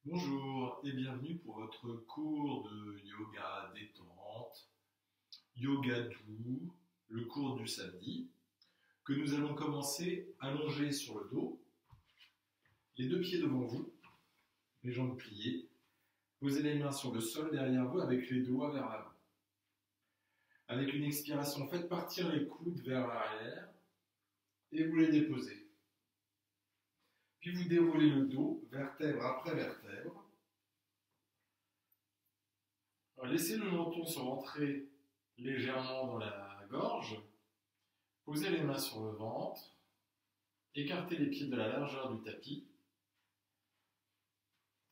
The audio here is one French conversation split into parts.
Bonjour et bienvenue pour votre cours de yoga détente, yoga doux, le cours du samedi, que nous allons commencer allongés sur le dos, les deux pieds devant vous, les jambes pliées, posez les mains sur le sol derrière vous avec les doigts vers l'avant. Avec une expiration, faites partir les coudes vers l'arrière et vous les déposez. Puis vous déroulez le dos, vertèbre après vertèbre. Laissez le menton se rentrer légèrement dans la gorge. Posez les mains sur le ventre. Écartez les pieds de la largeur du tapis.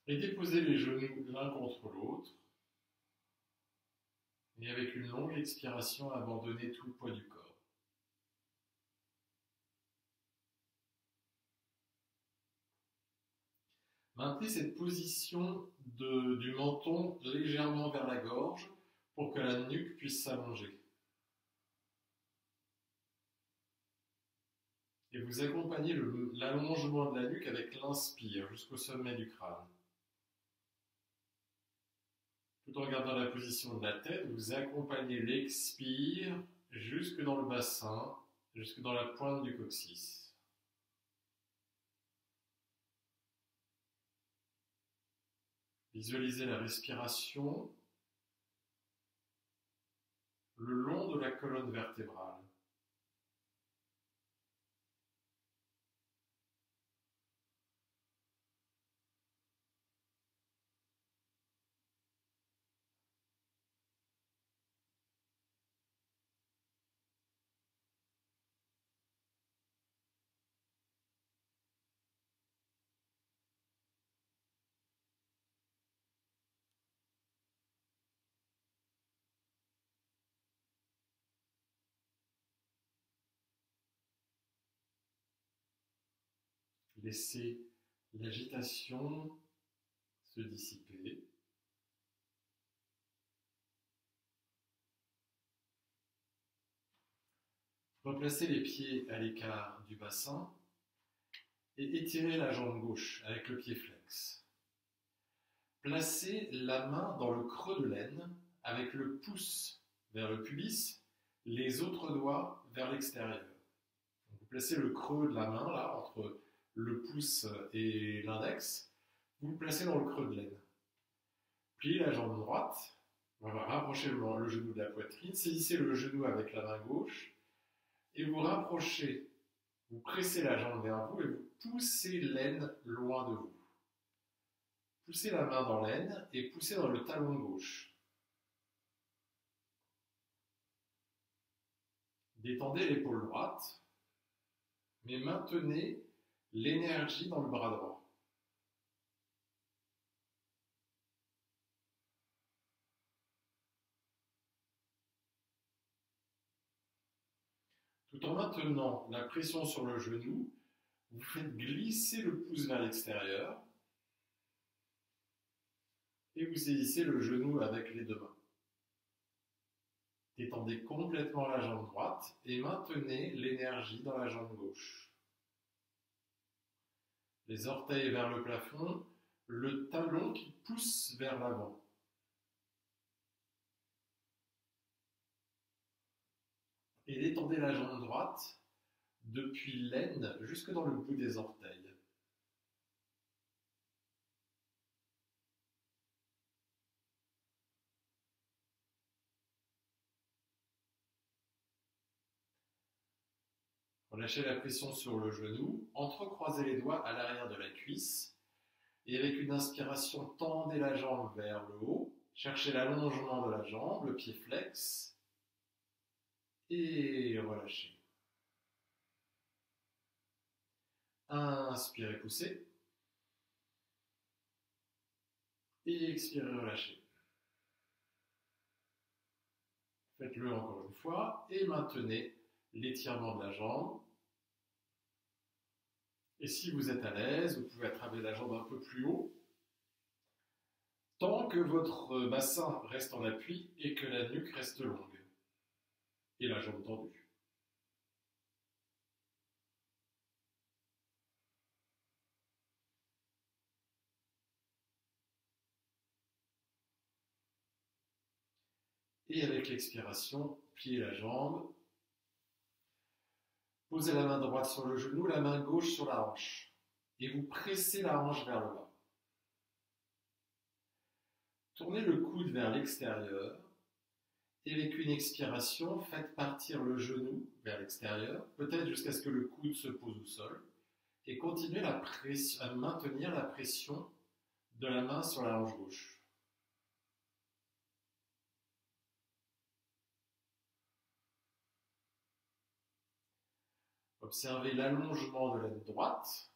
Et déposez les genoux l'un contre l'autre. Et avec une longue expiration, abandonnez tout le poids du corps. Maintenez cette position du menton légèrement vers la gorge pour que la nuque puisse s'allonger. Et vous accompagnez l'allongement de la nuque avec l'inspire jusqu'au sommet du crâne. Tout en gardant la position de la tête, vous accompagnez l'expire jusque dans le bassin, jusque dans la pointe du coccyx. Visualisez la respiration le long de la colonne vertébrale. Laissez l'agitation se dissiper. Replacez les pieds à l'écart du bassin et étirez la jambe gauche avec le pied flex. Placez la main dans le creux de l'aine avec le pouce vers le pubis, les autres doigts vers l'extérieur. Vous placez le creux de la main là entre le pouce et l'index, vous le placez dans le creux de l'aine. Pliez la jambe droite, on va rapprocher le genou de la poitrine, saisissez le genou avec la main gauche et vous rapprochez, vous pressez la jambe vers vous et vous poussez l'aine loin de vous. Poussez la main dans l'aine et poussez dans le talon gauche. Détendez l'épaule droite, mais maintenez l'énergie dans le bras droit. Tout en maintenant la pression sur le genou, vous faites glisser le pouce vers l'extérieur et vous saisissez le genou avec les deux mains. Détendez complètement la jambe droite et maintenez l'énergie dans la jambe gauche. Les orteils vers le plafond, le talon qui pousse vers l'avant. Et détendez la jambe droite depuis l'aine jusque dans le bout des orteils. Relâchez la pression sur le genou, entrecroisez les doigts à l'arrière de la cuisse et avec une inspiration, tendez la jambe vers le haut, cherchez l'allongement de la jambe, le pied flex et relâchez. Inspirez, poussez et expirez, relâchez. Faites-le encore une fois et maintenez l'étirement de la jambe. Et si vous êtes à l'aise, vous pouvez attraper la jambe un peu plus haut, tant que votre bassin reste en appui et que la nuque reste longue et la jambe tendue. Et avec l'expiration, pliez la jambe. Posez la main droite sur le genou, la main gauche sur la hanche. Et vous pressez la hanche vers le bas. Tournez le coude vers l'extérieur. Et avec une expiration, faites partir le genou vers l'extérieur, peut-être jusqu'à ce que le coude se pose au sol. Et continuez à maintenir la pression de la main sur la hanche gauche. Observez l'allongement de l'aine droite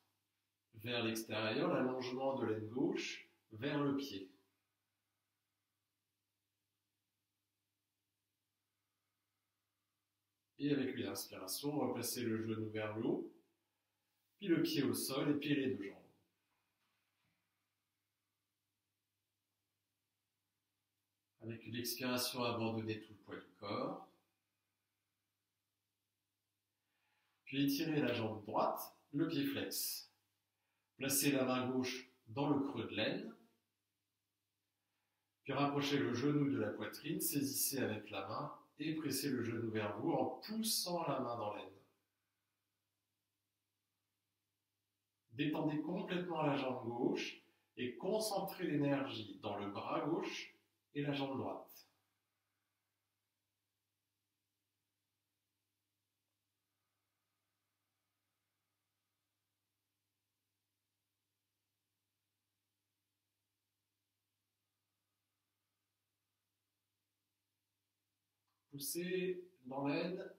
vers l'extérieur, l'allongement de l'aine gauche vers le pied. Et avec une inspiration, replacez le genou vers le haut, puis le pied au sol et puis les deux jambes. Avec une expiration, abandonnez tout le poids du corps. Puis étirez la jambe droite, le pied flex. Placez la main gauche dans le creux de l'aine. Puis rapprochez le genou de la poitrine, saisissez avec la main et pressez le genou vers vous en poussant la main dans l'aine. Détendez complètement la jambe gauche et concentrez l'énergie dans le bras gauche et la jambe droite. Poussez dans l'aine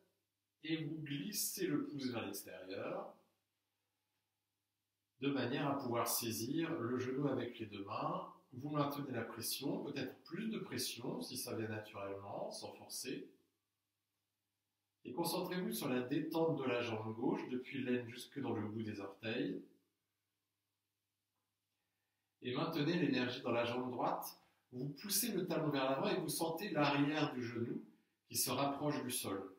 et vous glissez le pouce vers l'extérieur de manière à pouvoir saisir le genou avec les deux mains. Vous maintenez la pression, peut-être plus de pression si ça vient naturellement, sans forcer. Et concentrez-vous sur la détente de la jambe gauche depuis l'aine jusque dans le bout des orteils. Et maintenez l'énergie dans la jambe droite. Vous poussez le talon vers l'avant et vous sentez l'arrière du genou qui se rapproche du sol.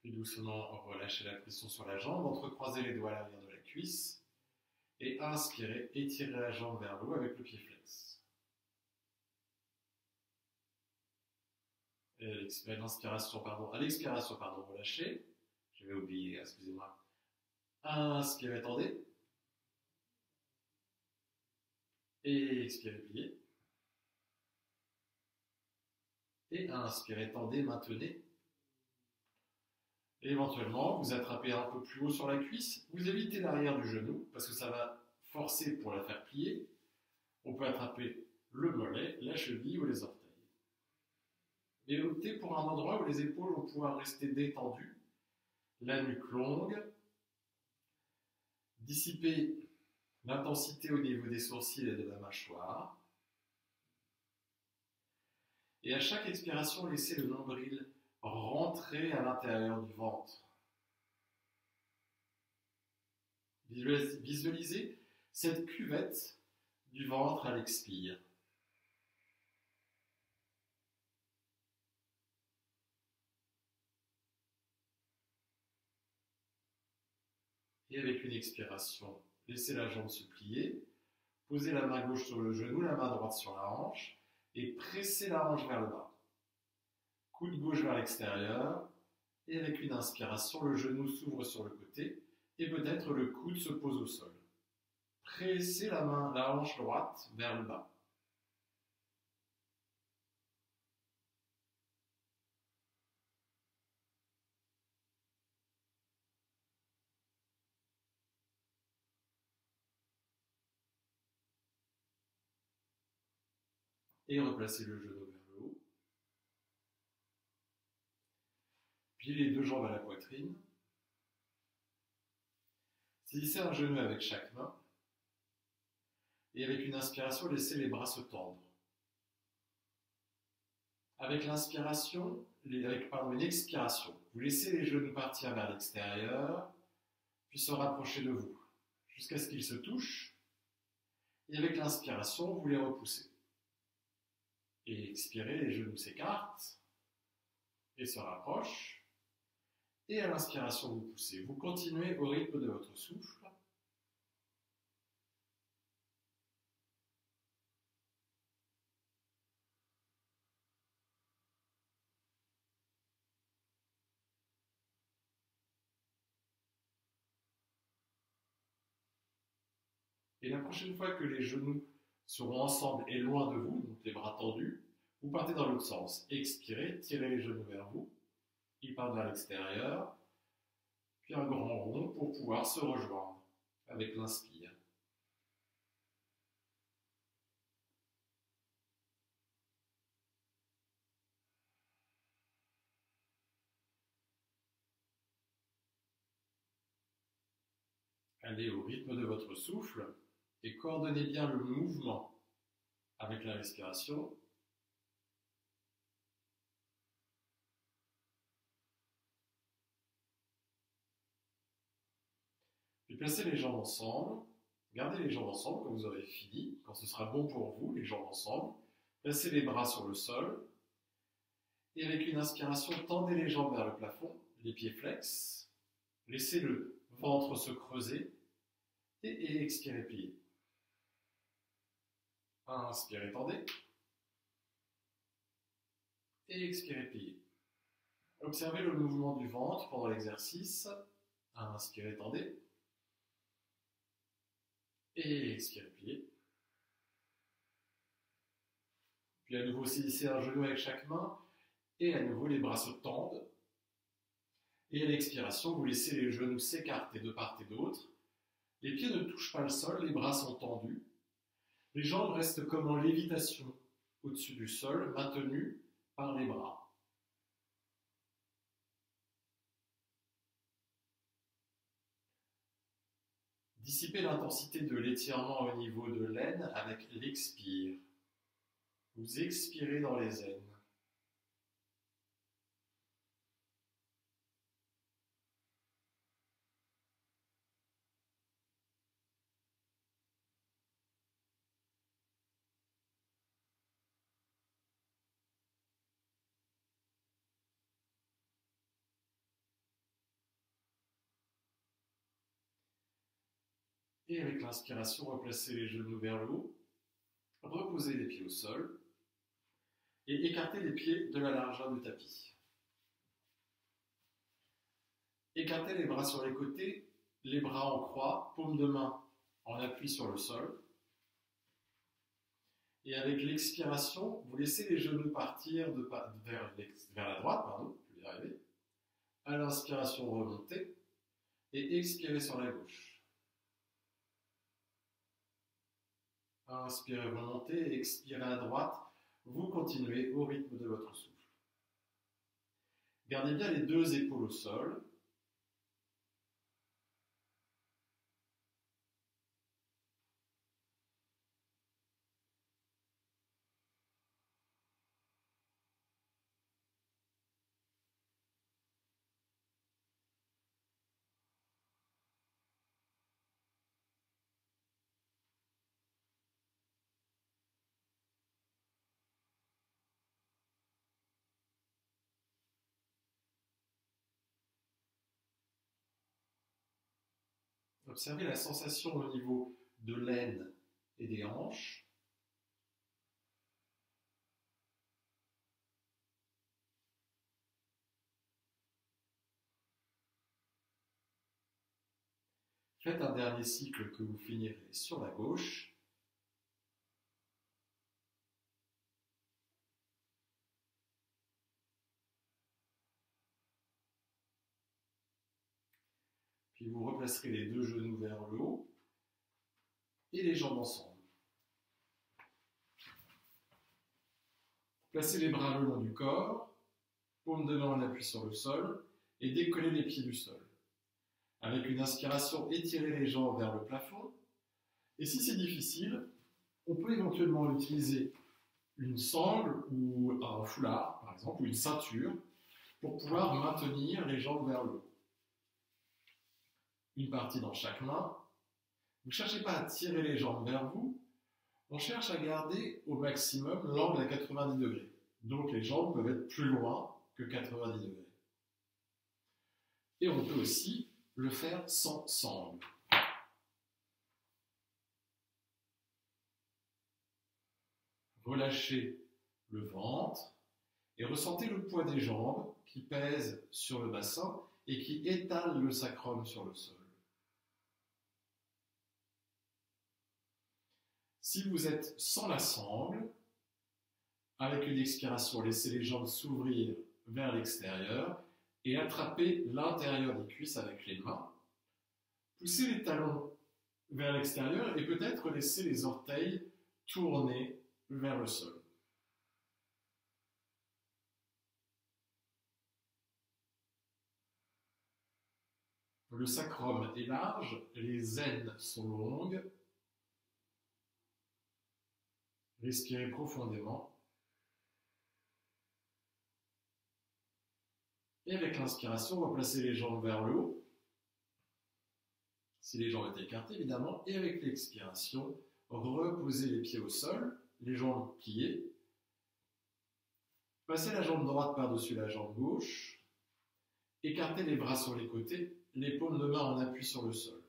Puis doucement relâchez la pression sur la jambe, entrecroisez les doigts à l'arrière de la cuisse et inspirez, étirez la jambe vers le haut avec le pied flex. Et à l'expiration, relâchez. J'avais oublié, excusez-moi. Inspirez, tendez. Et expirez, pliez. Et inspirez, tendez, maintenez. Et éventuellement, vous attrapez un peu plus haut sur la cuisse. Vous évitez l'arrière du genou parce que ça va forcer pour la faire plier. On peut attraper le mollet, la cheville ou les orteils. Et optez pour un endroit où les épaules vont pouvoir rester détendues, la nuque longue, dissiper l'intensité au niveau des sourcils et de la mâchoire. Et à chaque expiration, laissez le nombril rentrer à l'intérieur du ventre. Visualisez cette cuvette du ventre à l'expire. Et avec une expiration, laissez la jambe se plier, posez la main gauche sur le genou, la main droite sur la hanche et pressez la hanche vers le bas. Coude gauche vers l'extérieur et avec une inspiration, le genou s'ouvre sur le côté et peut-être le coude se pose au sol. Pressez la hanche droite vers le bas. Et replacez le genou vers le haut. Pliez les deux jambes à la poitrine. Saisissez un genou avec chaque main. Et avec une inspiration, laissez les bras se tendre. Avec l'inspiration, une expiration, vous laissez les genoux partir vers l'extérieur, puis se rapprocher de vous, jusqu'à ce qu'ils se touchent. Et avec l'inspiration, vous les repoussez. Et expirez, les genoux s'écartent et se rapprochent. Et à l'inspiration, vous poussez. Vous continuez au rythme de votre souffle. Et la prochaine fois que les genoux seront ensemble et loin de vous, donc les bras tendus, vous partez dans l'autre sens. Expirez, tirez les genoux vers vous. Ils partent vers l'extérieur. Puis un grand rond pour pouvoir se rejoindre avec l'inspire. Allez au rythme de votre souffle et coordonnez bien le mouvement avec la respiration. Puis placez les jambes ensemble. Gardez les jambes ensemble quand vous aurez fini, quand ce sera bon pour vous, les jambes ensemble. Placez les bras sur le sol. Et avec une inspiration, tendez les jambes vers le plafond, les pieds flex. Laissez le ventre se creuser et expirez, pliez. Inspirez, tendez. Et expirez, pliez. Observez le mouvement du ventre pendant l'exercice. Inspirez, tendez. Et expirez, pliez. Puis à nouveau, saisissez un genou avec chaque main. Et à nouveau, les bras se tendent. Et à l'expiration, vous laissez les genoux s'écarter de part et d'autre. Les pieds ne touchent pas le sol, les bras sont tendus. Les jambes restent comme en lévitation au-dessus du sol, maintenues par les bras. Dissipez l'intensité de l'étirement au niveau de l'aine avec l'expire. Vous expirez dans les aines. Et avec l'inspiration, replacez les genoux vers le haut, reposez les pieds au sol et écartez les pieds de la largeur du tapis. Écartez les bras sur les côtés, les bras en croix, paume de main en appui sur le sol. Et avec l'expiration, vous laissez les genoux partir vers la droite, je vais y arriver. À l'inspiration, remontez et expirez sur la gauche. Inspirez, remontez, expirez à droite. Vous continuez au rythme de votre souffle. Gardez bien les deux épaules au sol. Observez la sensation au niveau de l'aine et des hanches. Faites un dernier cycle que vous finirez sur la gauche. Puis vous replacerez les deux genoux vers le haut et les jambes ensemble. Placez les bras le long du corps, paume de main en appui sur le sol et décollez les pieds du sol. Avec une inspiration, étirez les jambes vers le plafond. Et si c'est difficile, on peut éventuellement utiliser une sangle ou un foulard, par exemple, ou une ceinture, pour pouvoir maintenir les jambes vers le haut. Une partie dans chaque main. Vous ne cherchez pas à tirer les jambes vers vous, on cherche à garder au maximum l'angle à 90 degrés. Donc les jambes peuvent être plus loin que 90 degrés. Et on peut aussi le faire sans sangle. Relâchez le ventre et ressentez le poids des jambes qui pèsent sur le bassin et qui, étalent le sacrum sur le sol. Si vous êtes sans la sangle, avec une expiration, laissez les jambes s'ouvrir vers l'extérieur et attrapez l'intérieur des cuisses avec les mains. Poussez les talons vers l'extérieur et peut-être laissez les orteils tourner vers le sol. Le sacrum est large, les aines sont longues. Respirez profondément. Et avec l'inspiration, replacez les jambes vers le haut. Si les jambes étaient écartées, évidemment. Et avec l'expiration, reposez les pieds au sol, les jambes pliées. Passez la jambe droite par-dessus la jambe gauche. Écartez les bras sur les côtés, les paumes de main en appui sur le sol.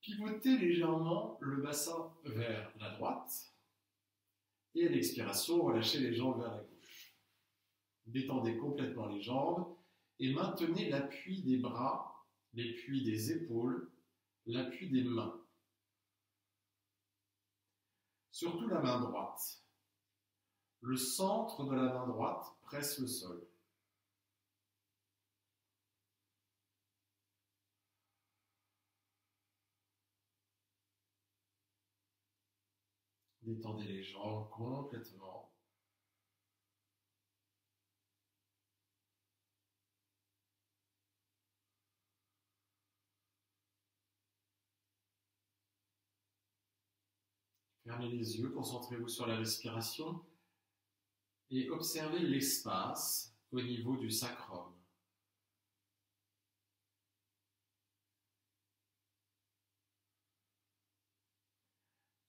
Pivotez légèrement le bassin vers la droite. Et à l'expiration, relâchez les jambes vers la gauche. Détendez complètement les jambes et maintenez l'appui des bras, l'appui des épaules, l'appui des mains. Surtout la main droite. Le centre de la main droite presse le sol. Détendez les jambes complètement. Fermez les yeux, concentrez-vous sur la respiration et observez l'espace au niveau du sacrum.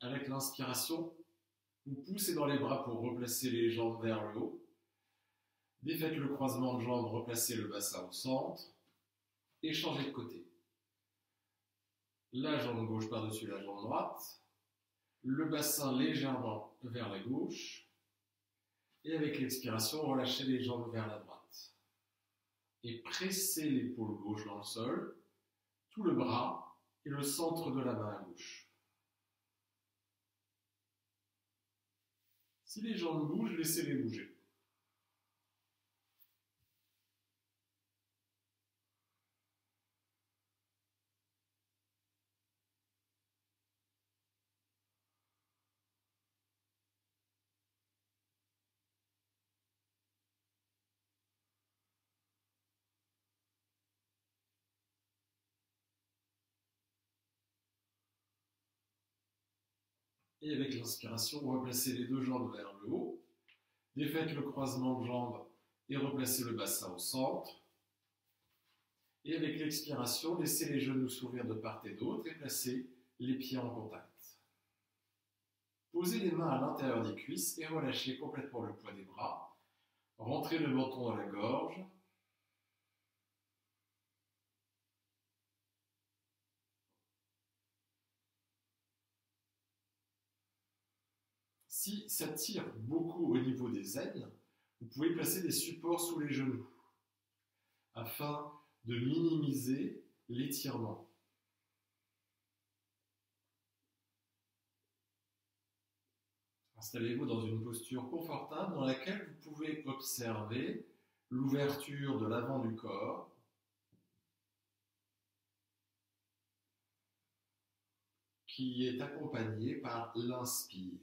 Avec l'inspiration, vous poussez dans les bras pour replacer les jambes vers le haut. Défaites le croisement de jambes, replacez le bassin au centre et changez de côté. La jambe gauche par-dessus la jambe droite, le bassin légèrement vers la gauche et avec l'expiration, relâchez les jambes vers la droite. Et pressez l'épaule gauche dans le sol, tout le bras et le centre de la main à gauche. Si les jambes bougent, laissez-les bouger. Et avec l'inspiration, replacez les deux jambes vers le haut. Défaites le croisement de jambes et replacez le bassin au centre. Et avec l'expiration, laissez les genoux s'ouvrir de part et d'autre et placez les pieds en contact. Posez les mains à l'intérieur des cuisses et relâchez complètement le poids des bras. Rentrez le menton dans la gorge. Si ça tire beaucoup au niveau des aines, vous pouvez placer des supports sous les genoux afin de minimiser l'étirement. Installez-vous dans une posture confortable dans laquelle vous pouvez observer l'ouverture de l'avant du corps, qui est accompagnée par l'inspire.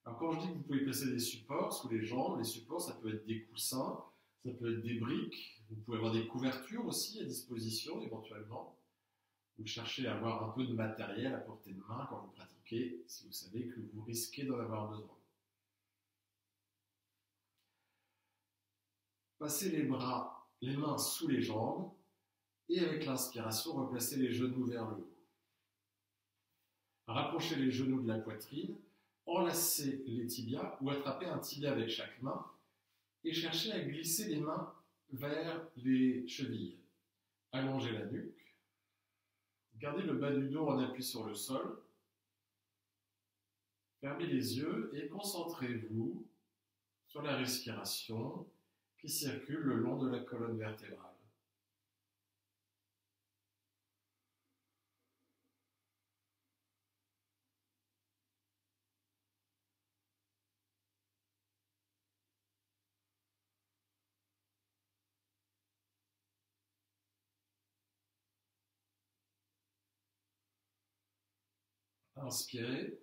Alors quand je dis que vous pouvez placer des supports sous les jambes, les supports ça peut être des coussins, ça peut être des briques, vous pouvez avoir des couvertures aussi à disposition éventuellement. Vous cherchez à avoir un peu de matériel à portée de main quand vous pratiquez, si vous savez que vous risquez d'en avoir besoin. Passez les bras, les mains sous les jambes et avec l'inspiration, replacez les genoux vers le haut. Rapprochez les genoux de la poitrine. Enlacez les tibias ou attrapez un tibia avec chaque main et cherchez à glisser les mains vers les chevilles. Allongez la nuque. Gardez le bas du dos en appui sur le sol Fermez les yeux et concentrez-vous sur la respiration qui circule le long de la colonne vertébrale. Inspirez.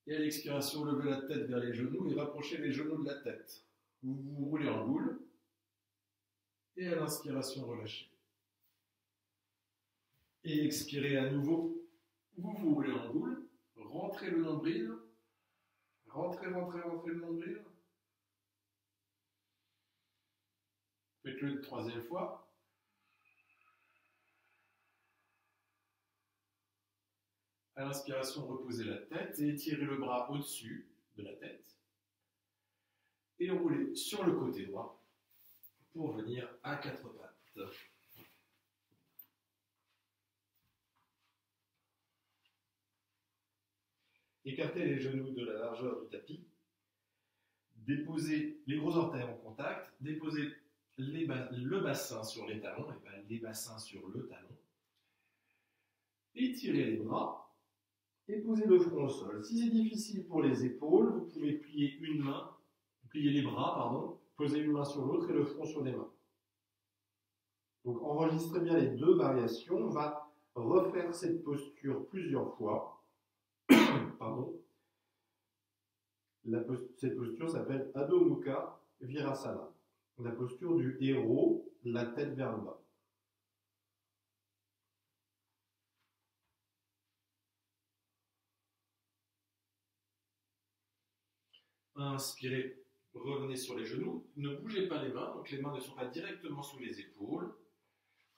Et à l'expiration, levez la tête vers les genoux et rapprochez les genoux de la tête. Vous vous roulez en boule. Et à l'inspiration, relâchez. Et expirez à nouveau. Vous vous roulez en boule. Rentrez le nombril. Rentrez le nombril. Faites-le une troisième fois. À l'inspiration, reposez la tête et étirez le bras au-dessus de la tête. Et roulez sur le côté droit pour venir à quatre pattes. Écartez les genoux de la largeur du tapis. Déposez les gros orteils en contact. Déposez le bassin sur les talons et pas les bassins sur le talon. Étirez les bras. Et posez le front au sol. Si c'est difficile pour les épaules, vous pouvez plier les bras, poser une main sur l'autre et le front sur les mains. Donc enregistrez bien les deux variations. On va refaire cette posture plusieurs fois. Cette posture s'appelle Adho Mukha Virasana. La posture du héros, la tête vers le bas. Inspirez, revenez sur les genoux, ne bougez pas les mains, donc les mains ne sont pas directement sous les épaules,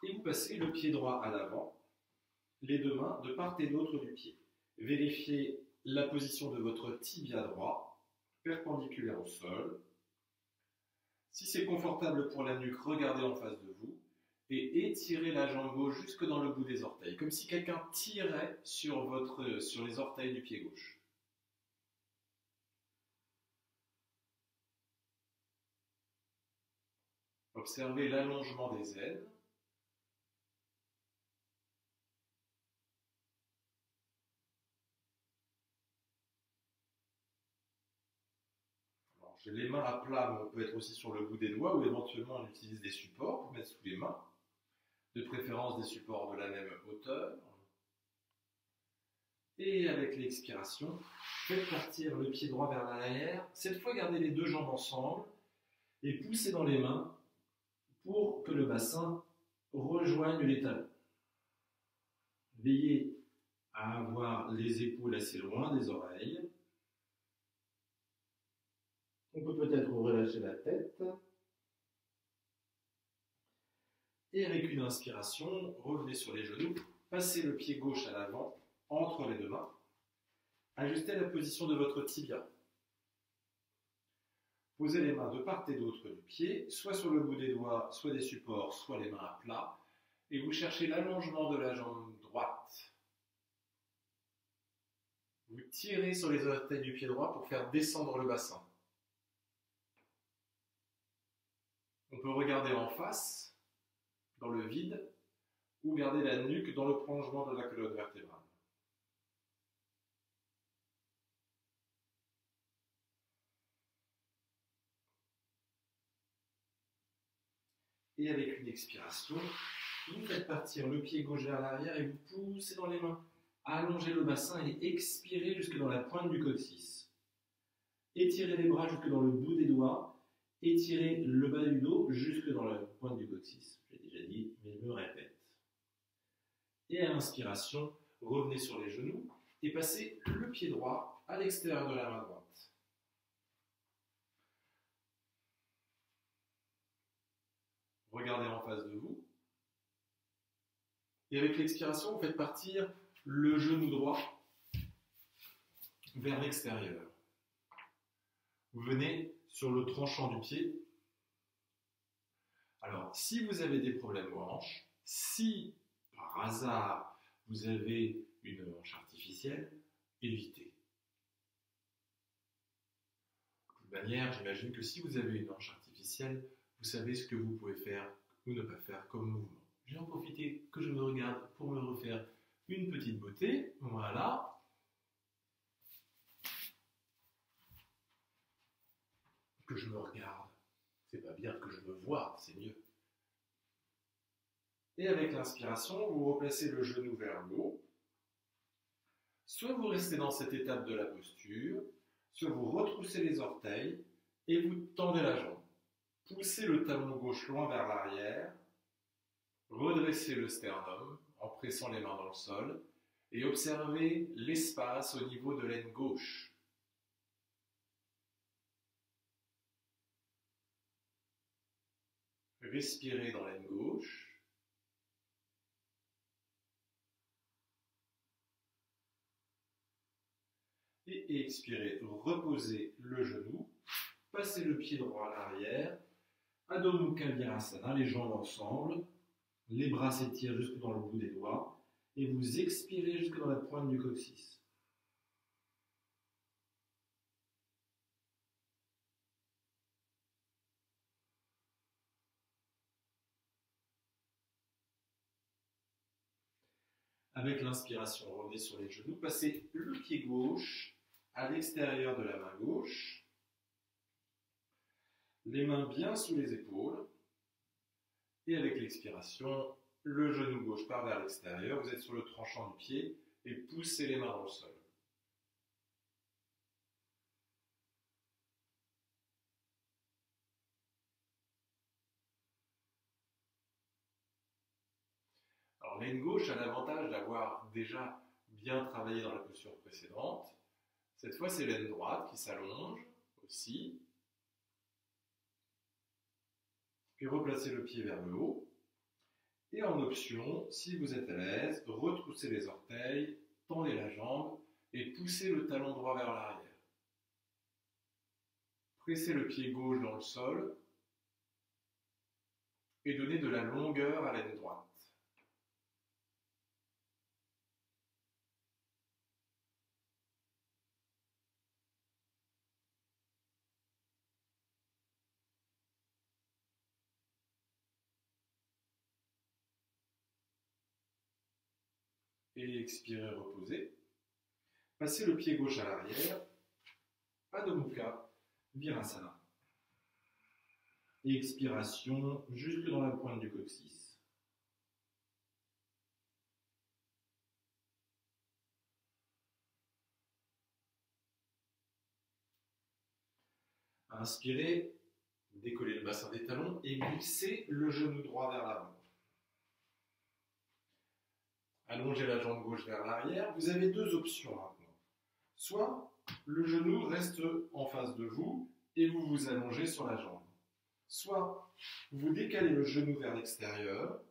et vous passez le pied droit à l'avant, les deux mains de part et d'autre du pied. Vérifiez la position de votre tibia droit, perpendiculaire au sol. Si c'est confortable pour la nuque, regardez en face de vous, et étirez la jambe gauche jusque dans le bout des orteils, comme si quelqu'un tirait sur les orteils du pied gauche. Observez l'allongement des ailes. Alors, j'ai les mains à plat, mais on peut être aussi sur le bout des doigts ou éventuellement on utilise des supports pour mettre sous les mains. De préférence des supports de la même hauteur. Et avec l'expiration, faites partir le pied droit vers l'arrière. Cette fois, gardez les deux jambes ensemble et poussez dans les mains pour que le bassin rejoigne les talons. Veillez à avoir les épaules assez loin des oreilles. On peut peut-être relâcher la tête. Et avec une inspiration, revenez sur les genoux, passez le pied gauche à l'avant, entre les deux mains. Ajustez la position de votre tibia. Posez les mains de part et d'autre du pied, soit sur le bout des doigts, soit des supports, soit les mains à plat. Et vous cherchez l'allongement de la jambe droite. Vous tirez sur les orteils du pied droit pour faire descendre le bassin. On peut regarder en face, dans le vide, ou garder la nuque dans le prolongement de la colonne vertébrale. Et avec une expiration, vous faites partir le pied gauche vers l'arrière et vous poussez dans les mains. Allongez le bassin et expirez jusque dans la pointe du coccyx. Étirez les bras jusque dans le bout des doigts. Étirez le bas du dos jusque dans la pointe du coccyx. J'ai déjà dit, mais je me répète. Et à l'inspiration, revenez sur les genoux et passez le pied droit à l'extérieur de la main droite. Regardez en face de vous. Et avec l'expiration, vous faites partir le genou droit vers l'extérieur. Vous venez sur le tranchant du pied. Alors, si vous avez des problèmes aux hanches, si par hasard vous avez une hanche artificielle, évitez. toute manière, j'imagine que si vous avez une hanche artificielle, vous savez ce que vous pouvez faire ou ne pas faire comme mouvement. Je vais en profiter que je me regarde pour me refaire une petite beauté. Voilà. Que je me regarde. C'est pas bien que je me vois, c'est mieux. Et avec l'inspiration, vous replacez le genou vers le haut. Soit vous restez dans cette étape de la posture, soit vous retroussez les orteils et vous tendez la jambe. Poussez le talon gauche loin vers l'arrière, redressez le sternum en pressant les mains dans le sol et observez l'espace au niveau de l'aine gauche. Respirez dans l'aine gauche. Et expirez, reposez le genou, passez le pied droit à l'arrière, Adho Mukha Virasana, les jambes ensemble, les bras s'étirent jusque dans le bout des doigts, et vous expirez jusque dans la pointe du coccyx. Avec l'inspiration, revenez sur les genoux, passez le pied gauche à l'extérieur de la main gauche, les mains bien sous les épaules, et avec l'expiration, le genou gauche part vers l'extérieur, vous êtes sur le tranchant du pied, et poussez les mains dans le sol. Alors l'aine gauche a l'avantage d'avoir déjà bien travaillé dans la posture précédente. Cette fois, c'est l'aine droite qui s'allonge aussi. Puis replacez le pied vers le haut. Et en option, si vous êtes à l'aise, retroussez les orteils, tendez la jambe et poussez le talon droit vers l'arrière. Pressez le pied gauche dans le sol et donnez de la longueur à l'aine droite. Et expirez, reposez. Passez le pied gauche à l'arrière, Adho Mukha Virasana. Et expiration jusque dans la pointe du coccyx. Inspirez, décollez le bassin des talons et glissez le genou droit vers l'avant. Allongez la jambe gauche vers l'arrière. Vous avez deux options maintenant. Soit le genou reste en face de vous et vous vous allongez sur la jambe. Soit vous décalez le genou vers l'extérieur,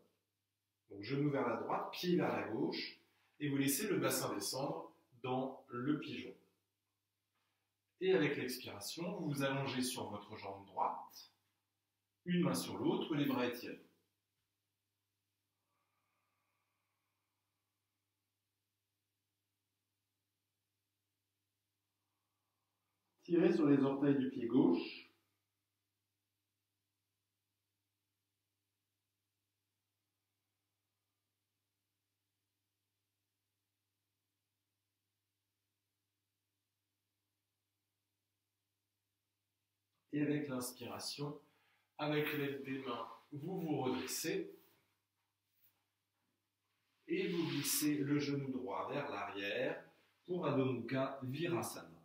donc genou vers la droite, pied vers la gauche, et vous laissez le bassin descendre dans le pigeon. Et avec l'expiration, vous vous allongez sur votre jambe droite, une main sur l'autre, les bras étirés. Tirez sur les orteils du pied gauche. Et avec l'inspiration, avec l'aide des mains, vous vous redressez et vous glissez le genou droit vers l'arrière pour Adho Mukha Virasana.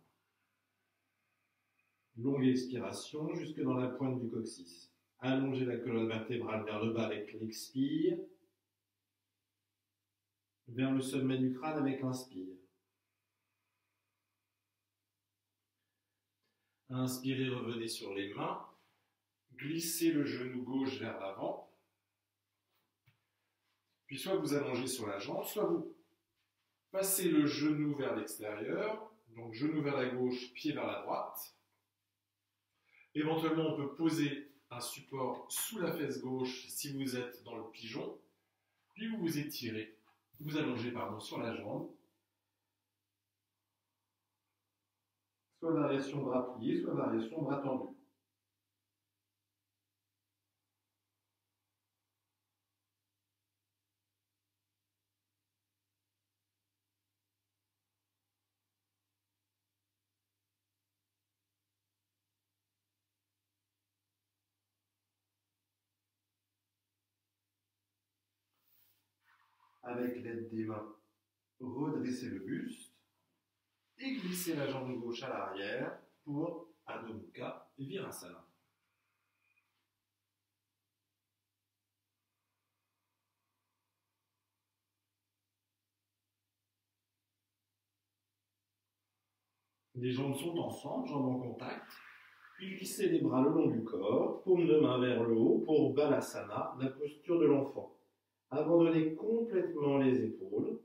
Longue expiration jusque dans la pointe du coccyx. Allongez la colonne vertébrale vers le bas avec l'expire, vers le sommet du crâne avec l'inspire. Inspirez, revenez sur les mains, glissez le genou gauche vers l'avant, puis soit vous allongez sur la jambe, soit vous passez le genou vers l'extérieur, donc genou vers la gauche, pied vers la droite. Éventuellement, on peut poser un support sous la fesse gauche si vous êtes dans le pigeon, puis vous vous étirez, vous allongez sur la jambe, soit variation bras plié, soit variation bras tendu. Avec l'aide des mains, redressez le buste et glissez la jambe gauche à l'arrière pour Adho Mukha Virasana. Les jambes sont ensemble, jambes en contact. Puis glissez les bras le long du corps, paume de main vers le haut pour Balasana, la posture de l'enfant. Abandonnez complètement les épaules.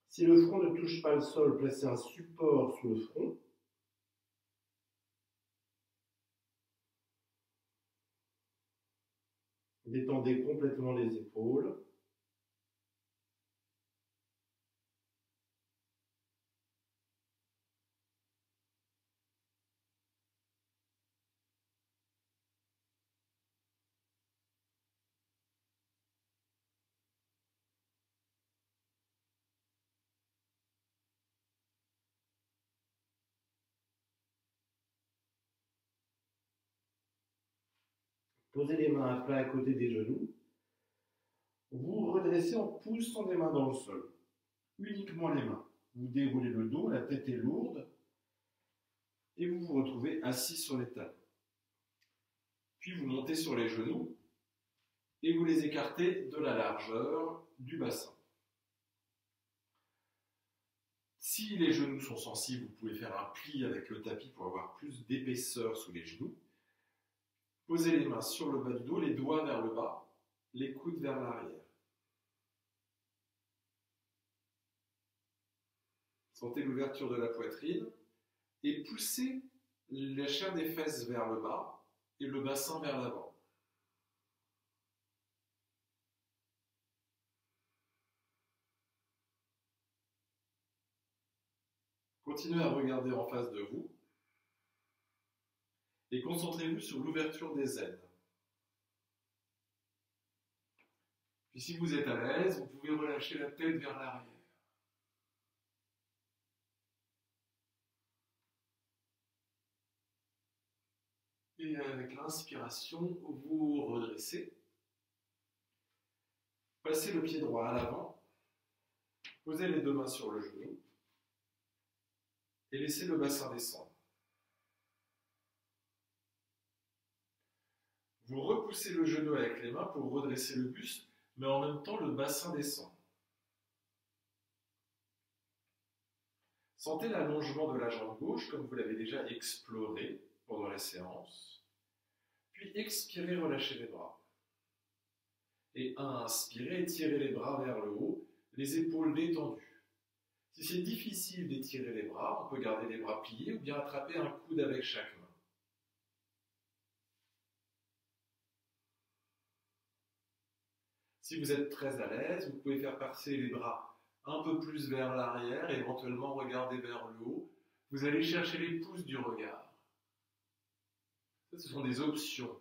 Si le front ne touche pas le sol, placez un support sous le front. Détendez complètement les épaules. Posez les mains à plat à côté des genoux. Vous redressez en poussant les mains dans le sol. Uniquement les mains. Vous déroulez le dos, la tête est lourde. Et vous vous retrouvez assis sur les talons. Puis vous montez sur les genoux et vous les écartez de la largeur du bassin. Si les genoux sont sensibles, vous pouvez faire un pli avec le tapis pour avoir plus d'épaisseur sous les genoux. Posez les mains sur le bas du dos, les doigts vers le bas, les coudes vers l'arrière. Sentez l'ouverture de la poitrine et poussez la chair des fesses vers le bas et le bassin vers l'avant. Continuez à regarder en face de vous et concentrez-vous sur l'ouverture des ailes. Puis si vous êtes à l'aise, vous pouvez relâcher la tête vers l'arrière. Et avec l'inspiration, vous redressez. Passez le pied droit à l'avant. Posez les deux mains sur le genou. Et laissez le bassin descendre. Vous repoussez le genou avec les mains pour redresser le buste, mais en même temps le bassin descend. Sentez l'allongement de la jambe gauche comme vous l'avez déjà exploré pendant la séance. Puis expirez, relâchez les bras. Et inspirez, étirez les bras vers le haut, les épaules détendues. Si c'est difficile d'étirer les bras, on peut garder les bras pliés ou bien attraper un coude avec chaque main. Si vous êtes très à l'aise, vous pouvez faire passer les bras un peu plus vers l'arrière, éventuellement regarder vers le haut. Vous allez chercher les pouces du regard. Ça, ce sont des options.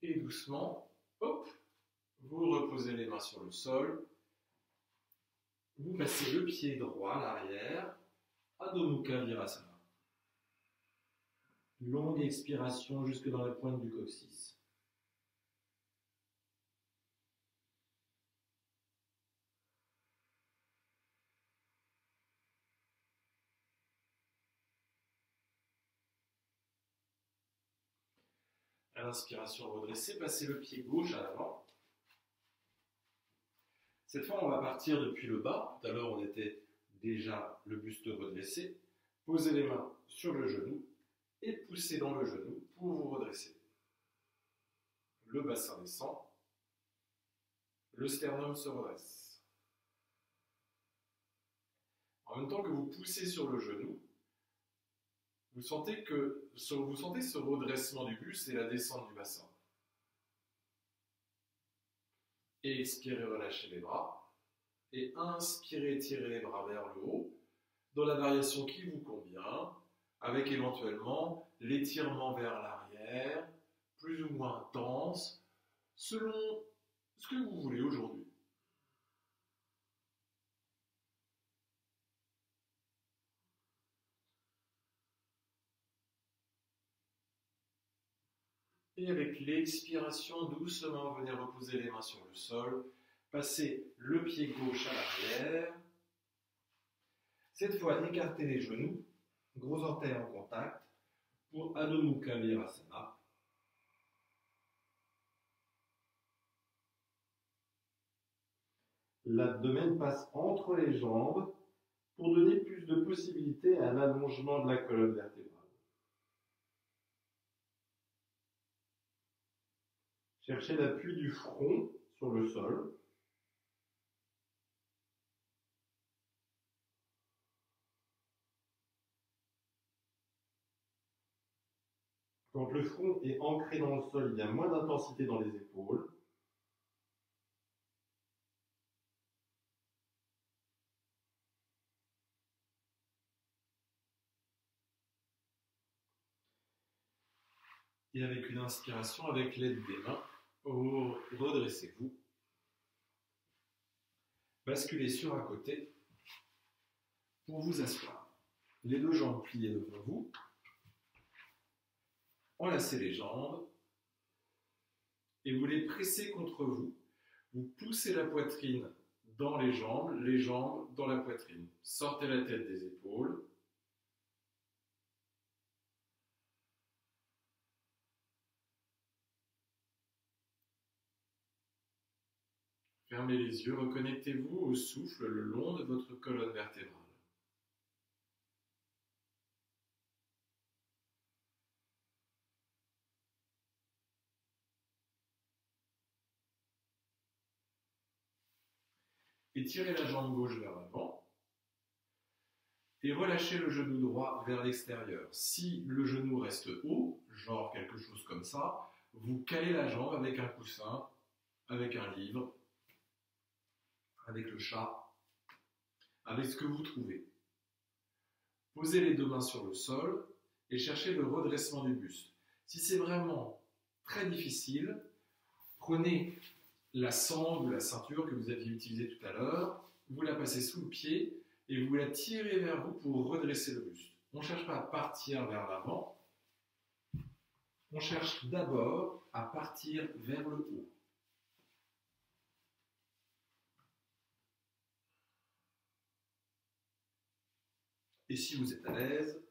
Et doucement, hop, vous reposez les mains sur le sol. Vous passez le pied droit à l'arrière, Adho Mukha Virasana. Longue expiration jusque dans la pointe du coccyx. À l'inspiration redressée, passez le pied gauche à l'avant. Cette fois, on va partir depuis le bas. Tout à l'heure, on était déjà le buste redressé. Posez les mains sur le genou et poussez dans le genou pour vous redresser. Le bassin descend. Le sternum se redresse. En même temps que vous poussez sur le genou, vous sentez ce redressement du buste et la descente du bassin. Et expirez, relâchez les bras. Et inspirez, tirez les bras vers le haut, dans la variation qui vous convient, avec éventuellement l'étirement vers l'arrière, plus ou moins intense, selon ce que vous voulez aujourd'hui. Et avec l'expiration, doucement, venez reposer les mains sur le sol. Passez le pied gauche à l'arrière. Cette fois, écartez les genoux, gros orteils en contact, pour Adho Mukha Virasana. L'abdomen passe entre les jambes pour donner plus de possibilités à l'allongement de la colonne vertébrale. Cherchez l'appui du front sur le sol. Quand le front est ancré dans le sol, il y a moins d'intensité dans les épaules. Et avec une inspiration, avec l'aide des mains, redressez-vous. Basculez sur un côté pour vous asseoir. Les deux jambes pliées devant vous. Enlacez les jambes et vous les pressez contre vous. Vous poussez la poitrine dans les jambes dans la poitrine. Sortez la tête des épaules. Fermez les yeux, reconnectez-vous au souffle le long de votre colonne vertébrale. Étirez la jambe gauche vers l'avant et relâchez le genou droit vers l'extérieur. Si le genou reste haut, genre quelque chose comme ça, vous calez la jambe avec un coussin, avec un livre, avec le chat, avec ce que vous trouvez. Posez les deux mains sur le sol et cherchez le redressement du buste. Si c'est vraiment très difficile, prenez la sangle ou la ceinture que vous aviez utilisée tout à l'heure, vous la passez sous le pied et vous la tirez vers vous pour redresser le buste. On ne cherche pas à partir vers l'avant, on cherche d'abord à partir vers le haut. Et si vous êtes à l'aise,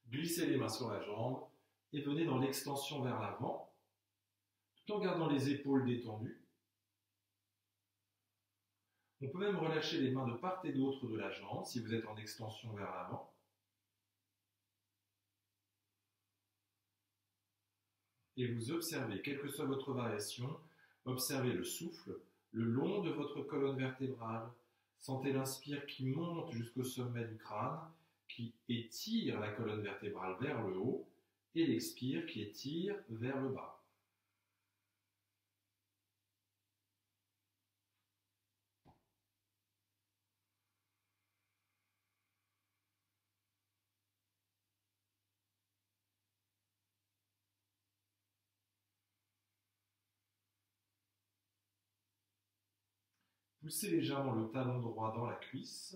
glissez les mains sur la jambe et venez dans l'extension vers l'avant, tout en gardant les épaules détendues. On peut même relâcher les mains de part et d'autre de la jambe si vous êtes en extension vers l'avant. Et vous observez, quelle que soit votre variation, observez le souffle le long de votre colonne vertébrale. Sentez l'inspire qui monte jusqu'au sommet du crâne, qui étire la colonne vertébrale vers le haut, et l'expire qui étire vers le bas. Poussez légèrement le talon droit dans la cuisse.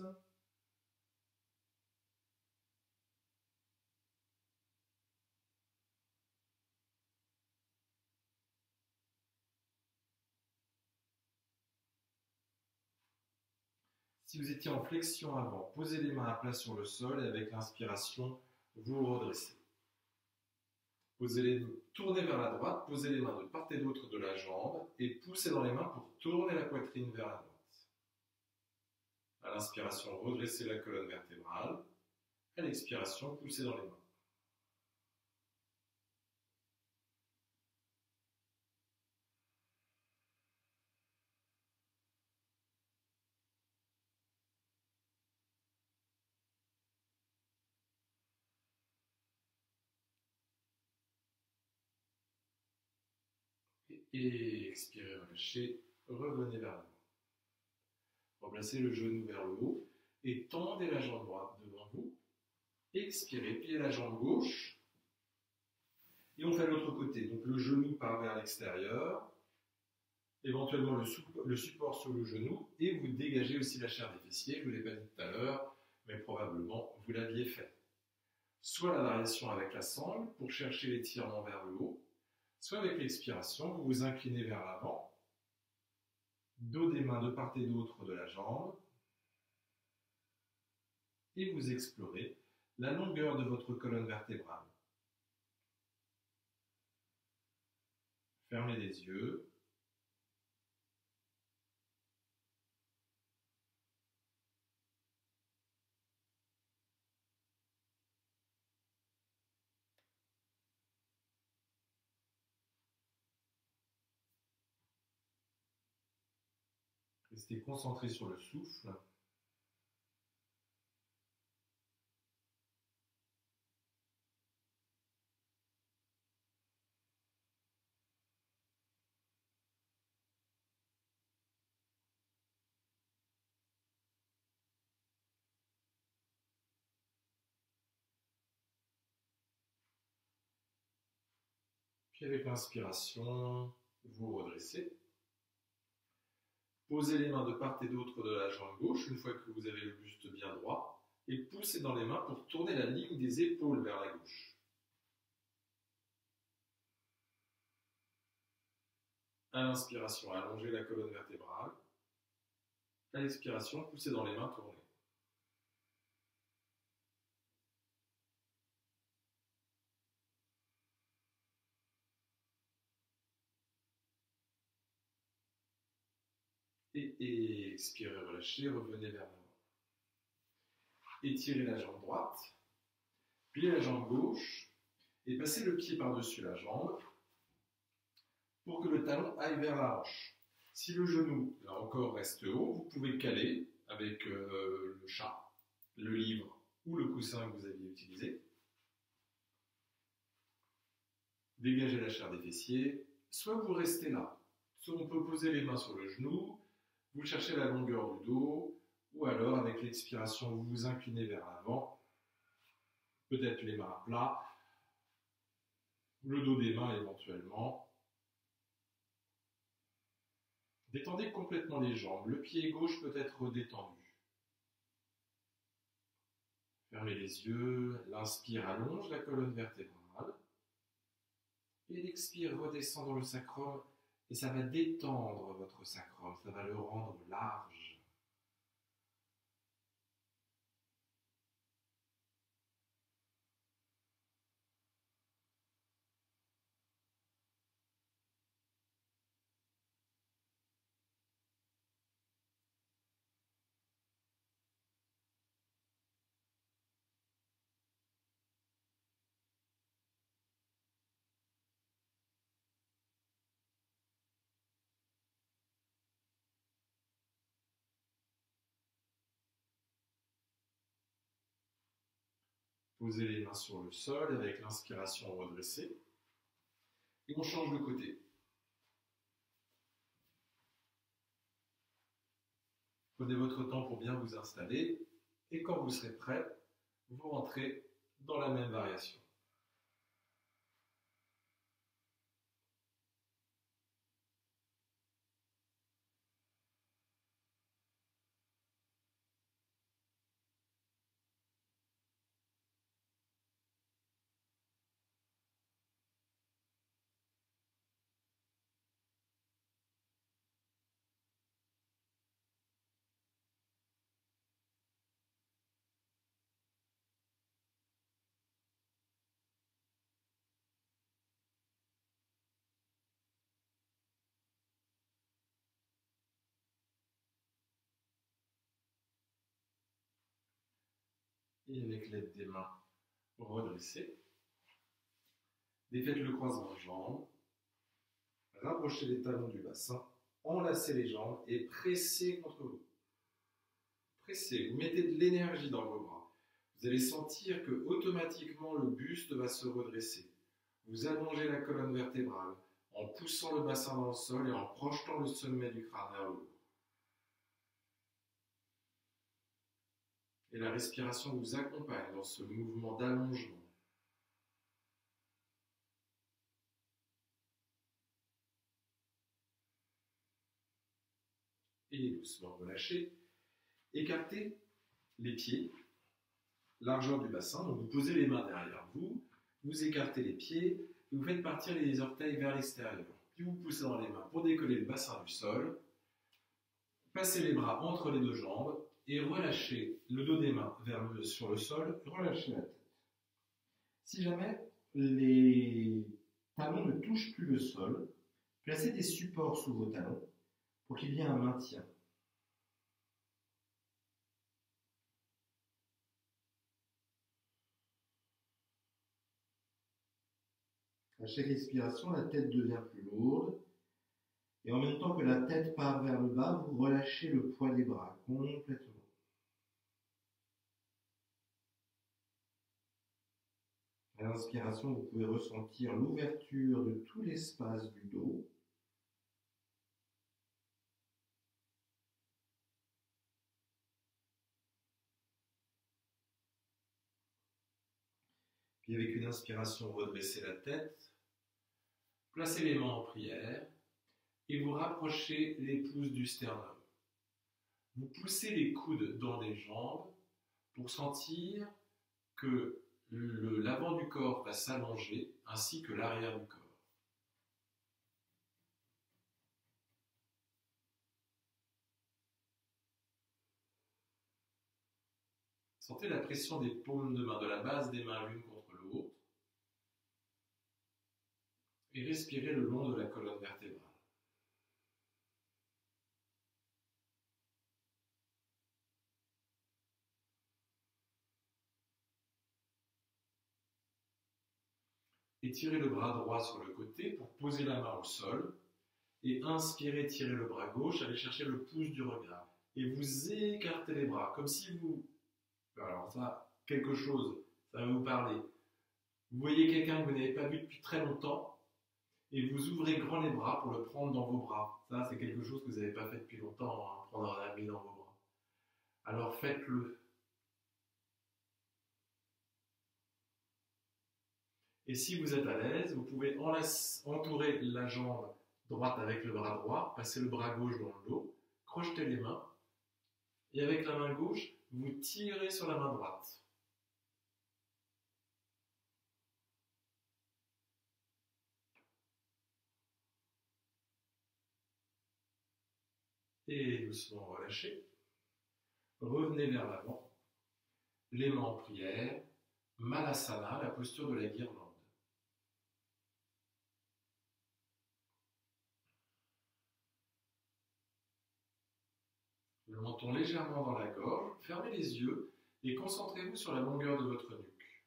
Si vous étiez en flexion avant, posez les mains à plat sur le sol et avec l'inspiration, vous redressez. Tournez vers la droite, posez les mains de part et d'autre de la jambe et poussez dans les mains pour tourner la poitrine vers la droite. À l'inspiration, redressez la colonne vertébrale. À l'expiration, poussez dans les mains. Et expirez, relâchez. revenez vers l'avant. Replacez le genou vers le haut et tendez la jambe droite devant vous. Expirez, pliez la jambe gauche. Et on fait l'autre côté. Donc le genou part vers l'extérieur, éventuellement le support sur le genou, et vous dégagez aussi la chair des fessiers. Je ne vous l'ai pas dit tout à l'heure, mais probablement vous l'aviez fait. Soit la variation avec la sangle pour chercher l'étirement vers le haut, soit avec l'expiration, vous vous inclinez vers l'avant, dos des mains de part et d'autre de la jambe, et vous explorez la longueur de votre colonne vertébrale. Fermez les yeux. Restez concentré sur le souffle. Puis avec l'inspiration, vous redressez. Posez les mains de part et d'autre de la jambe gauche une fois que vous avez le buste bien droit et poussez dans les mains pour tourner la ligne des épaules vers la gauche. À l'inspiration, allongez la colonne vertébrale. À l'expiration, poussez dans les mains, tournez. Et expirez, relâchez, revenez vers l'avant. Étirez la jambe droite, pliez la jambe gauche et passez le pied par-dessus la jambe pour que le talon aille vers la hanche. Si le genou, là encore, reste haut, vous pouvez caler avec le chat, le livre ou le coussin que vous aviez utilisé. Dégagez la chair des fessiers, soit vous restez là, soit on peut poser les mains sur le genou, vous cherchez la longueur du dos, ou alors avec l'expiration, vous vous inclinez vers l'avant, peut-être les mains à plat, le dos des mains éventuellement. Détendez complètement les jambes, le pied gauche peut être détendu. Fermez les yeux, l'inspire allonge la colonne vertébrale, et l'expire redescend dans le sacrum, et ça va détendre votre sacrum, ça va le rendre large. Posez les mains sur le sol avec l'inspiration redressée. Et on change de côté. Prenez votre temps pour bien vous installer. Et quand vous serez prêt, vous rentrez dans la même variation. Et avec l'aide des mains redressées, défaites le croisement de jambes, rapprochez les talons du bassin, enlacez les jambes et pressez contre vous. Pressez, vous mettez de l'énergie dans vos bras. Vous allez sentir que automatiquement le buste va se redresser. Vous allongez la colonne vertébrale en poussant le bassin dans le sol et en projetant le sommet du crâne vers le haut. Et la respiration vous accompagne dans ce mouvement d'allongement. Et doucement relâchez. Écartez les pieds, largeur du bassin. Donc vous posez les mains derrière vous, vous écartez les pieds et vous faites partir les orteils vers l'extérieur. Puis vous poussez dans les mains pour décoller le bassin du sol. Passez les bras entre les deux jambes et relâchez le dos des mains sur le sol, relâchez la tête. Si jamais les talons ne touchent plus le sol, placez des supports sous vos talons pour qu'il y ait un maintien. À chaque expiration, la tête devient plus lourde. Et en même temps que la tête part vers le bas, vous relâchez le poids des bras complètement. À l'inspiration, vous pouvez ressentir l'ouverture de tout l'espace du dos. Puis avec une inspiration, redressez la tête, placez les mains en prière et vous rapprochez les pouces du sternum. Vous poussez les coudes dans les jambes pour sentir que l'avant du corps va s'allonger ainsi que l'arrière du corps. Sentez la pression des paumes de main, de la base des mains l'une contre l'autre. Et respirez le long de la colonne vertébrale. Étirez le bras droit sur le côté pour poser la main au sol. Et inspirez, tirez le bras gauche, allez chercher le pouce du regard. Et vous écartez les bras, comme si vous... Alors ça, quelque chose, ça va vous parler. Vous voyez quelqu'un que vous n'avez pas vu depuis très longtemps, et vous ouvrez grand les bras pour le prendre dans vos bras. Ça, c'est quelque chose que vous n'avez pas fait depuis longtemps, hein, prendre un ami dans vos bras. Alors faites-le. Et si vous êtes à l'aise, vous pouvez entourer la jambe droite avec le bras droit, passer le bras gauche dans le dos, crocheter les mains, et avec la main gauche, vous tirez sur la main droite. Et doucement relâchez. Revenez vers l'avant, les mains en prière, Malasana, la posture de la guirlande. Le menton légèrement dans la gorge, fermez les yeux et concentrez-vous sur la longueur de votre nuque.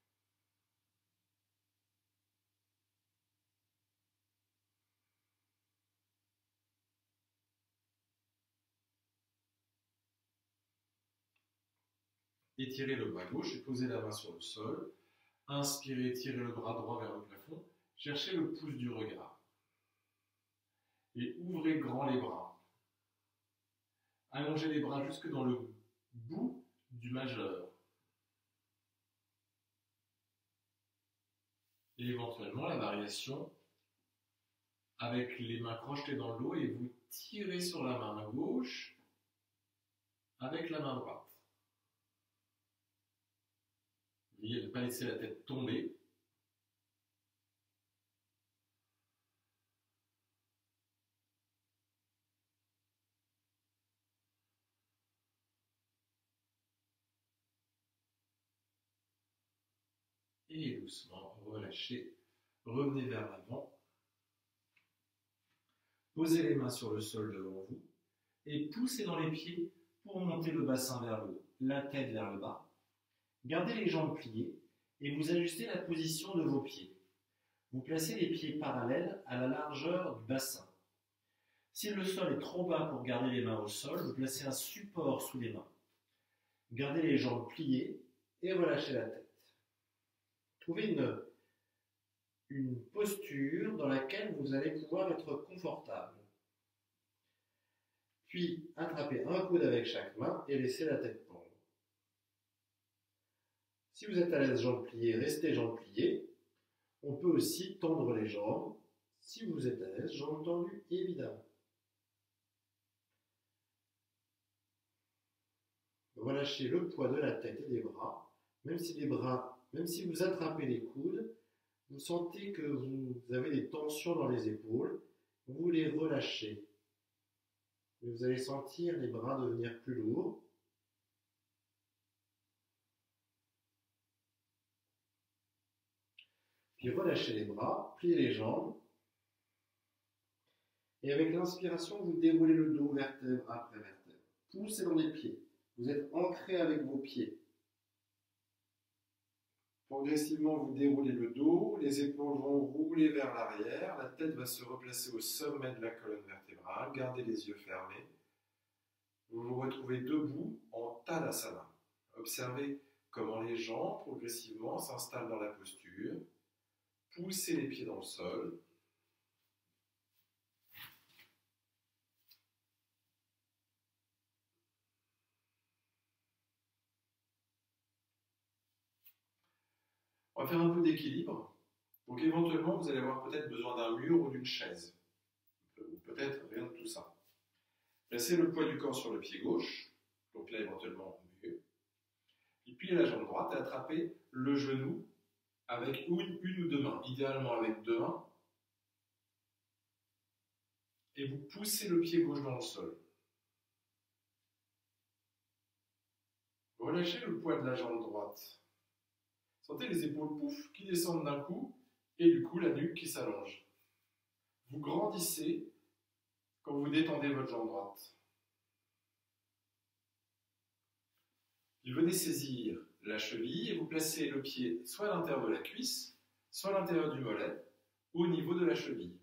Étirez le bras gauche et posez la main sur le sol. Inspirez, tirez le bras droit vers le plafond. Cherchez le pouce du regard. Et ouvrez grand les bras. Allongez les bras jusque dans le bout du majeur. Et éventuellement la variation avec les mains crochetées dans le dos et vous tirez sur la main gauche avec la main droite. Veillez à ne pas laisser la tête tomber. Et doucement, relâchez. Revenez vers l'avant. Posez les mains sur le sol devant vous et poussez dans les pieds pour monter le bassin vers le haut, la tête vers le bas. Gardez les jambes pliées et vous ajustez la position de vos pieds. Vous placez les pieds parallèles à la largeur du bassin. Si le sol est trop bas pour garder les mains au sol, vous placez un support sous les mains. Gardez les jambes pliées et relâchez la tête. Trouvez une une posture dans laquelle vous allez pouvoir être confortable. Puis, attrapez un coude avec chaque main et laissez la tête pendre. Si vous êtes à l'aise jambes pliées, restez jambes pliées. On peut aussi tendre les jambes. Si vous êtes à l'aise, jambes tendues, évidemment. Relâchez le poids de la tête et des bras. Même si vous attrapez les coudes, vous sentez que vous avez des tensions dans les épaules, vous les relâchez. Vous allez sentir les bras devenir plus lourds. Puis relâchez les bras, pliez les jambes. Et avec l'inspiration, vous déroulez le dos vertèbre après vertèbre. Poussez dans les pieds. Vous êtes ancré avec vos pieds. Progressivement, vous déroulez le dos, les épaules vont rouler vers l'arrière, la tête va se replacer au sommet de la colonne vertébrale, gardez les yeux fermés. Vous vous retrouvez debout en Tadasana. Observez comment les jambes progressivement s'installent dans la posture. Poussez les pieds dans le sol. On va faire un peu d'équilibre. Donc éventuellement, vous allez avoir peut-être besoin d'un mur ou d'une chaise. Ou peut-être rien de tout ça. Placez le poids du corps sur le pied gauche. Donc là, éventuellement, mur. Et puis la jambe droite et attrapez le genou avec une ou deux mains. Idéalement avec deux mains. Et vous poussez le pied gauche dans le sol. Relâchez le poids de la jambe droite. Sentez les épaules pouf qui descendent d'un coup et du coup la nuque qui s'allonge. Vous grandissez quand vous détendez votre jambe droite. Puis venez saisir la cheville et vous placez le pied soit à l'intérieur de la cuisse, soit à l'intérieur du mollet, ou au niveau de la cheville.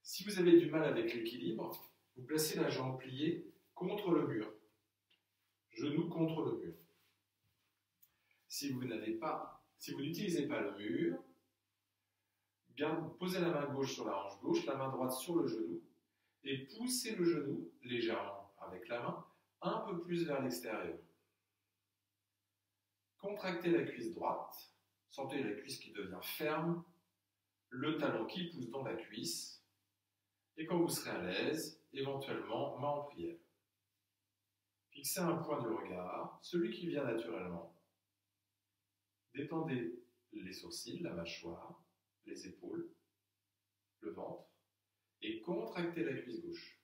Si vous avez du mal avec l'équilibre, vous placez la jambe pliée contre le mur. Genou contre le mur. Si vous n'utilisez pas le mur, posez la main gauche sur la hanche gauche, la main droite sur le genou, et poussez le genou légèrement avec la main un peu plus vers l'extérieur. Contractez la cuisse droite, sentez la cuisse qui devient ferme, le talon qui pousse dans la cuisse, et quand vous serez à l'aise, éventuellement, main en prière. Fixez un point du regard, celui qui vient naturellement. Détendez les sourcils, la mâchoire, les épaules, le ventre, et contractez la cuisse gauche.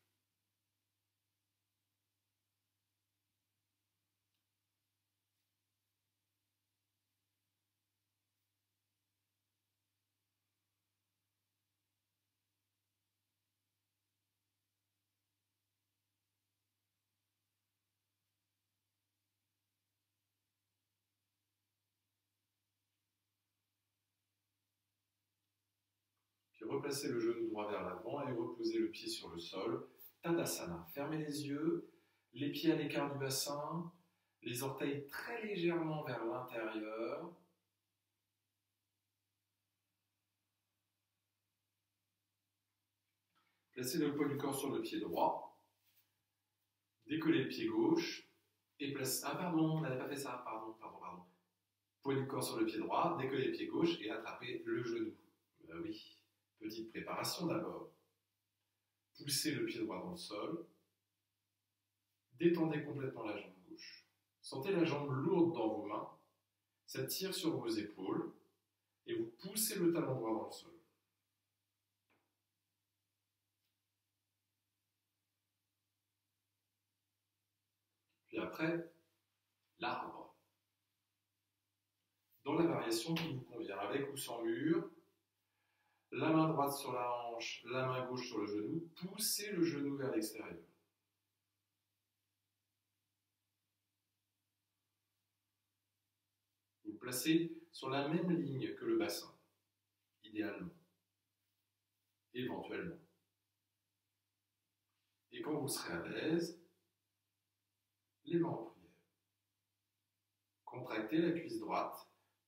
Puis replacez le genou droit vers l'avant et reposez le pied sur le sol. Tadasana. Fermez les yeux, les pieds à l'écart du bassin, les orteils très légèrement vers l'intérieur. Placez le poids du corps sur le pied droit. Décollez le pied gauche. Et placez... Ah pardon, on n'avait pas fait ça. Pardon. Poids du corps sur le pied droit, décollez le pied gauche et attrapez le genou. Ben oui. Petite préparation d'abord. Poussez le pied droit dans le sol. Détendez complètement la jambe gauche. Sentez la jambe lourde dans vos mains. Ça tire sur vos épaules. Et vous poussez le talon droit dans le sol. Puis après, l'arbre. Dans la variation qui vous convient, avec ou sans mur, la main droite sur la hanche, la main gauche sur le genou, poussez le genou vers l'extérieur. Vous le placez sur la même ligne que le bassin, idéalement, éventuellement. Et quand vous serez à l'aise, les mains en prière. Contractez la cuisse droite,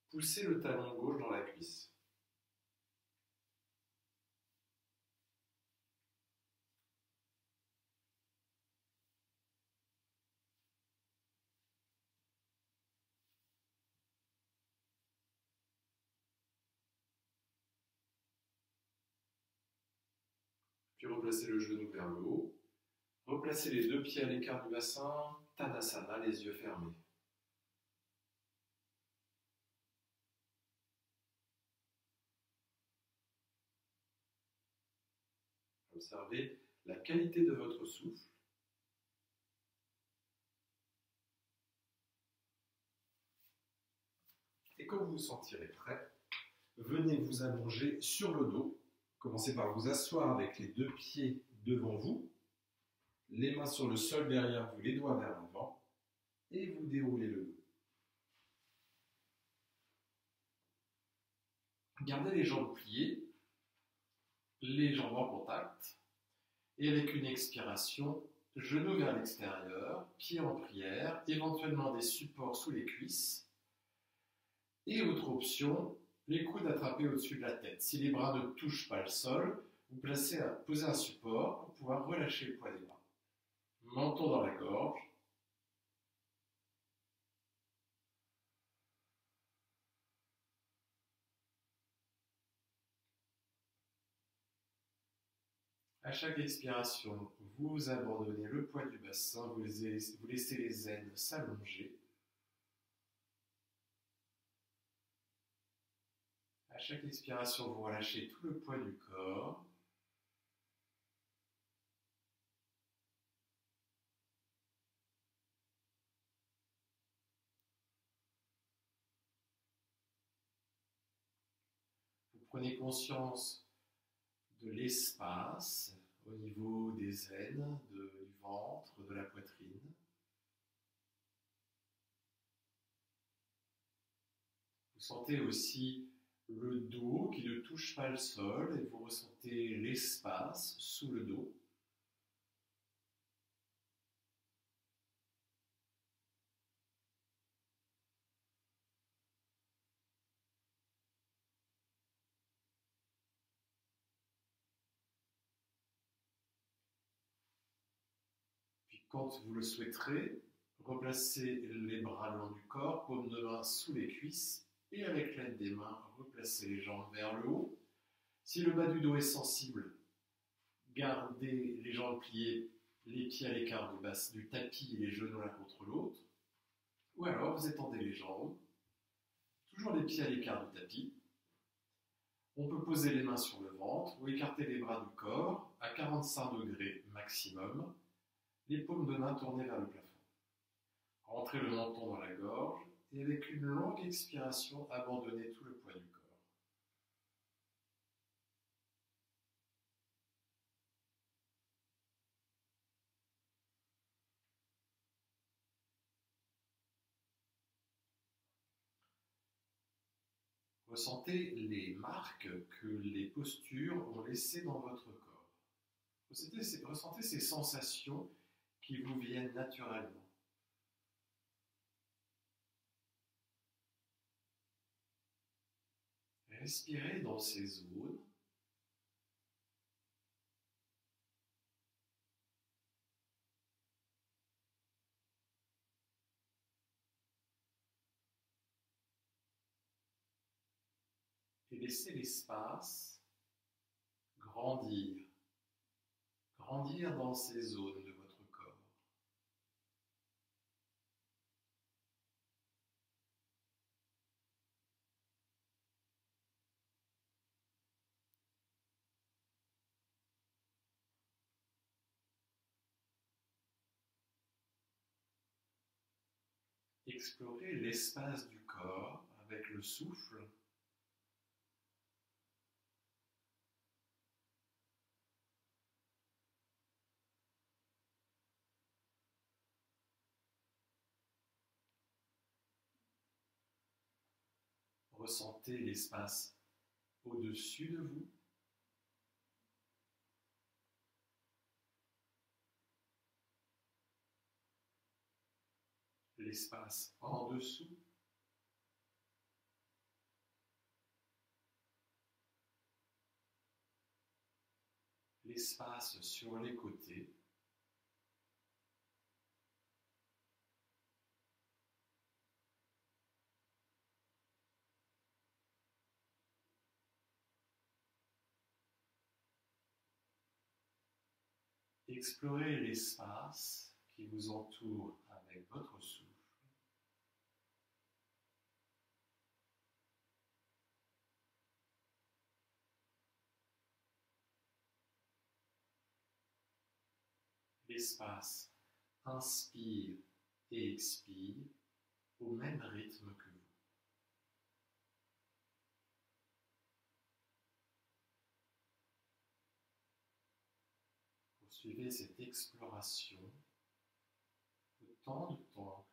poussez le talon gauche dans la cuisse. Puis replacez le genou vers le haut. Replacez les deux pieds à l'écart du bassin. Tadasana, les yeux fermés. Observez la qualité de votre souffle. Et quand vous vous sentirez prêt, venez vous allonger sur le dos. Commencez par vous asseoir avec les deux pieds devant vous, les mains sur le sol derrière vous, les doigts vers l'avant, et vous déroulez le dos. Gardez les jambes pliées, les jambes en contact, et avec une expiration, genoux vers l'extérieur, pieds en prière, éventuellement des supports sous les cuisses. Et autre option, les coudes attrapés au-dessus de la tête. Si les bras ne touchent pas le sol, vous posez un support pour pouvoir relâcher le poids des bras. Menton dans la gorge. À chaque expiration, vous abandonnez le poids du bassin, vous laissez les aines s'allonger. À chaque expiration, vous relâchez tout le poids du corps. Vous prenez conscience de l'espace au niveau des aines, du ventre, de la poitrine. Vous sentez aussi le dos qui ne touche pas le sol et vous ressentez l'espace sous le dos. Puis quand vous le souhaiterez, replacez les bras le long du corps, paume de main sous les cuisses et avec l'aide des mains, replacez les jambes vers le haut. Si le bas du dos est sensible, gardez les jambes pliées, les pieds à l'écart du tapis et les genoux l'un contre l'autre. Ou alors vous étendez les jambes, toujours les pieds à l'écart du tapis. On peut poser les mains sur le ventre ou écarter les bras du corps à 45 degrés maximum, les paumes de main tournées vers le plafond. Rentrez le menton dans la gorge et avec une longue expiration, abandonnez tout le poids du corps. Ressentez les marques que les postures ont laissées dans votre corps. Ressentez ces sensations qui vous viennent naturellement. Respirez dans ces zones. Et laissez l'espace grandir. Grandir dans ces zones de votre corps. Explorez l'espace du corps avec le souffle. Ressentez l'espace au-dessus de vous. L'espace en dessous. L'espace sur les côtés. Explorez l'espace qui vous entoure avec votre souffle. L'espace inspire et expire au même rythme que vous. Poursuivez cette exploration autant de temps